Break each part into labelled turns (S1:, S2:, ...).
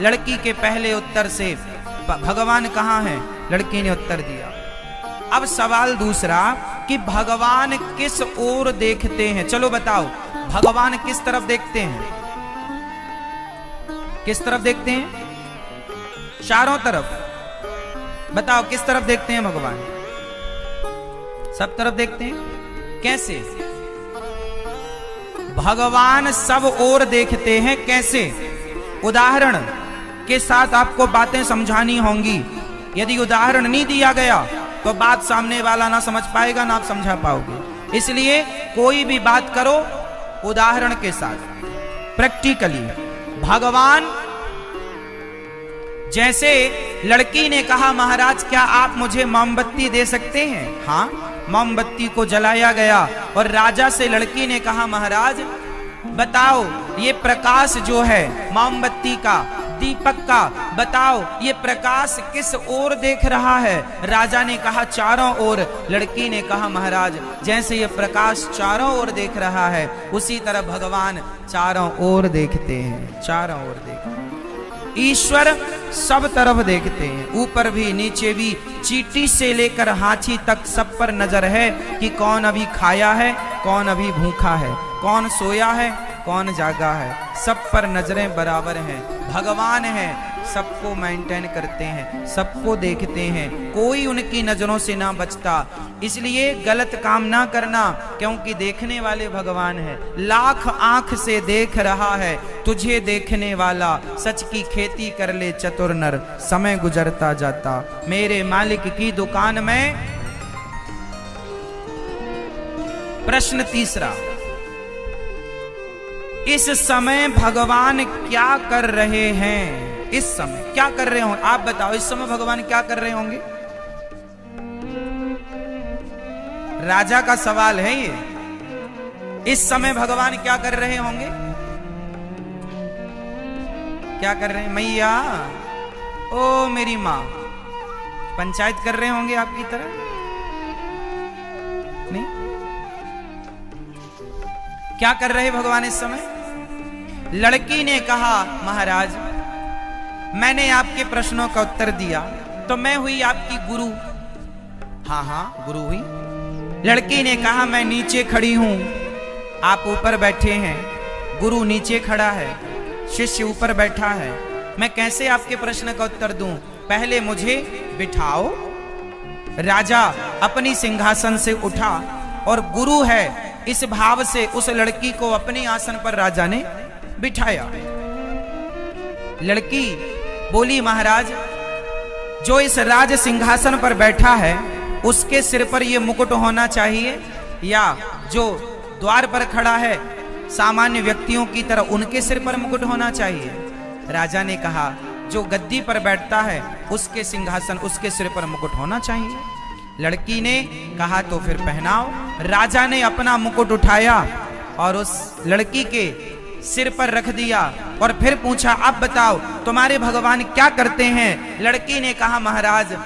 S1: लड़की के पहले उत्तर से भगवान कहाँ हैं, लड़की ने उत्तर दिया। अब सवाल दूसरा कि भगवान किस ओर देखते हैं। चलो बताओ, भगवान किस तरफ देखते हैं? किस तरफ देखते हैं? चारों तरफ। बताओ किस तरफ देखते हैं भगवान? सब तरफ देखते हैं। कैसे? भगवान सब ओर देखते हैं। कैसे? उदाहरण के साथ आपको बातें समझानी होंगी। यदि उदाहरण नहीं दिया गया तो बात सामने वाला ना समझ पाएगा, ना आप समझा पाओगे। इसलिए कोई भी बात करो उदाहरण के साथ, प्रैक्टिकली। भगवान, जैसे लड़की ने कहा महाराज क्या आप मुझे मोमबत्ती दे सकते हैं? हाँ, मोमबत्ती को जलाया गया और राजा से लड़की ने कहा महाराज बताओ ये प्रकाश जो है मोमबत्ती का, दीपक का, बताओ ये प्रकाश किस ओर देख रहा है? राजा ने कहा चारों ओर। लड़की ने कहा महाराज जैसे ये प्रकाश चारों ओर देख रहा है उसी तरह भगवान चारों ओर देखते हैं। चारों ओर देखते हैं। ईश्वर सब तरफ देखते हैं, ऊपर भी नीचे भी, चींटी से लेकर हाथी तक सब पर नजर है कि कौन अभी खाया है, कौन अभी भूखा है, कौन सोया है, कौन जागा है। सब पर नजरें बराबर हैं। भगवान है, सबको मेंटेन करते हैं, सबको देखते हैं, कोई उनकी नजरों से ना बचता। इसलिए गलत काम ना करना, क्योंकि देखने वाले भगवान है। लाख आंख से देख रहा है तुझे देखने वाला, सच की खेती कर ले चतुर नर, समय गुजरता जाता मेरे मालिक की दुकान में। प्रश्न तीसरा, इस समय भगवान क्या कर रहे हैं? इस समय क्या कर रहे होंगे? आप बताओ, इस समय भगवान क्या कर रहे होंगे? राजा का सवाल है ये। इस समय भगवान क्या कर रहे होंगे? क्या कर रहे हैं? मैया, ओ मेरी मां, पंचायत कर रहे होंगे आपकी तरह? नहीं? क्या कर रहे भगवान इस समय? लड़की ने कहा महाराज मैंने आपके प्रश्नों का उत्तर दिया तो मैं हुई आपकी गुरु। हाँ हाँ, गुरु हुई। लड़की ने कहा मैं नीचे खड़ी हूं, आप ऊपर बैठे हैं, गुरु नीचे खड़ा है, शिष्य ऊपर बैठा है, मैं कैसे आपके प्रश्न का उत्तर दूं? पहले मुझे बिठाओ। राजा अपनी सिंहासन से उठा और गुरु है इस भाव से उस लड़की को अपने आसन पर राजा ने बिठाया। लड़की बोली महाराज जो इस राज सिंहासन पर बैठा है उसके सिर पर यह मुकुट होना चाहिए, या जो द्वार पर खड़ा है सामान्य व्यक्तियों की तरह उनके सिर पर मुकुट होना चाहिए? राजा ने कहा जो गद्दी पर बैठता है उसके सिंहासन, उसके सिर पर मुकुट होना चाहिए। लड़की ने कहा तो फिर पहनाओ। राजा ने अपना मुकुट उठाया और उस लड़की के सिर पर रख दिया और फिर पूछा अब बताओ तुम्हारे भगवान क्या करते हैं? लड़की ने कहा महाराज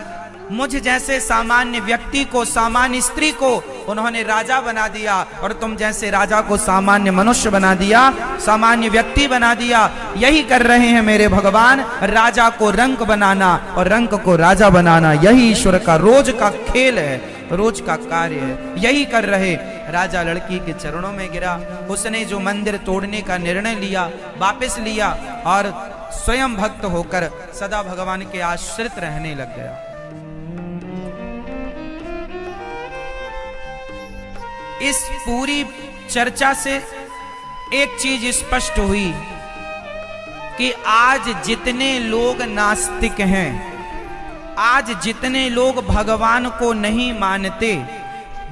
S1: मुझ जैसे सामान्य व्यक्ति को, सामान्य स्त्री को उन्होंने राजा बना दिया और तुम जैसे राजा को सामान्य मनुष्य बना दिया, सामान्य व्यक्ति बना दिया। यही कर रहे हैं मेरे भगवान, राजा को रंक बनाना और रंक को राजा बनाना, यही ईश्वर का रोज का खेल है, रोज का कार्य है। यही कर रहे। राजा लड़की के चरणों में गिरा। उसने जो मंदिर तोड़ने का निर्णय लिया वापस लिया और स्वयं भक्त होकर सदा भगवान के आश्रित रहने लग गया। इस पूरी चर्चा से एक चीज स्पष्ट हुई कि आज जितने लोग नास्तिक हैं, आज जितने लोग भगवान को नहीं मानते,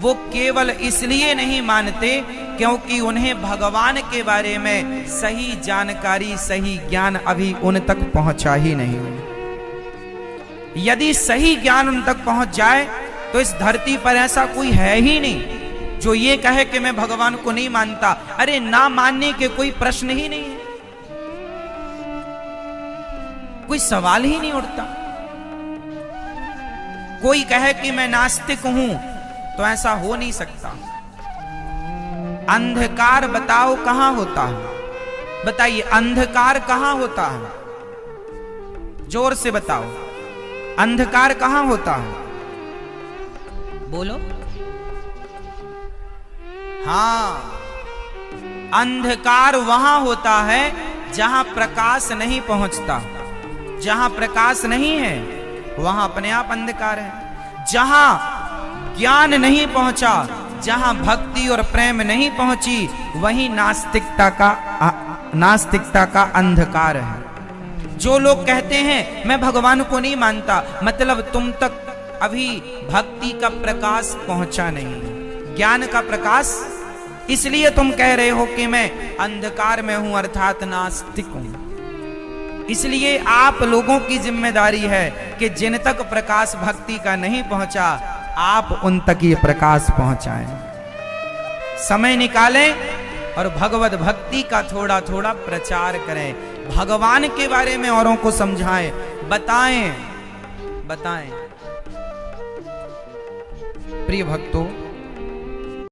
S1: वो केवल इसलिए नहीं मानते क्योंकि उन्हें भगवान के बारे में सही जानकारी, सही ज्ञान अभी उन तक पहुंचा ही नहीं। यदि सही ज्ञान उन तक पहुंच जाए तो इस धरती पर ऐसा कोई है ही नहीं जो ये कहे कि मैं भगवान को नहीं मानता। अरे ना मानने के कोई प्रश्न ही नहीं है, कोई सवाल ही नहीं उठता। कोई कहे कि मैं नास्तिक हूं तो ऐसा हो नहीं सकता। अंधकार बताओ कहां होता है? बताइए अंधकार कहां होता है? जोर से बताओ, अंधकार कहां होता है? बोलो। हां, अंधकार वहां होता है जहां प्रकाश नहीं पहुंचता। जहां प्रकाश नहीं है वहां अपने आप अंधकार है। जहां ज्ञान नहीं पहुंचा, जहां भक्ति और प्रेम नहीं पहुंची, वहीं नास्तिकता का अंधकार है। जो लोग कहते हैं मैं भगवान को नहीं मानता, मतलब तुम तक अभी भक्ति का प्रकाश पहुंचा नहीं, ज्ञान का प्रकाश, इसलिए तुम कह रहे हो कि मैं अंधकार में हूं, अर्थात नास्तिक हूं। इसलिए आप लोगों की जिम्मेदारी है कि जिन तक प्रकाश भक्ति का नहीं पहुंचा, आप उन तक ये प्रकाश पहुंचाएं। समय निकालें और भगवत भक्ति का थोड़ा थोड़ा प्रचार करें, भगवान के बारे में औरों को समझाएं, बताएं। प्रिय भक्तों,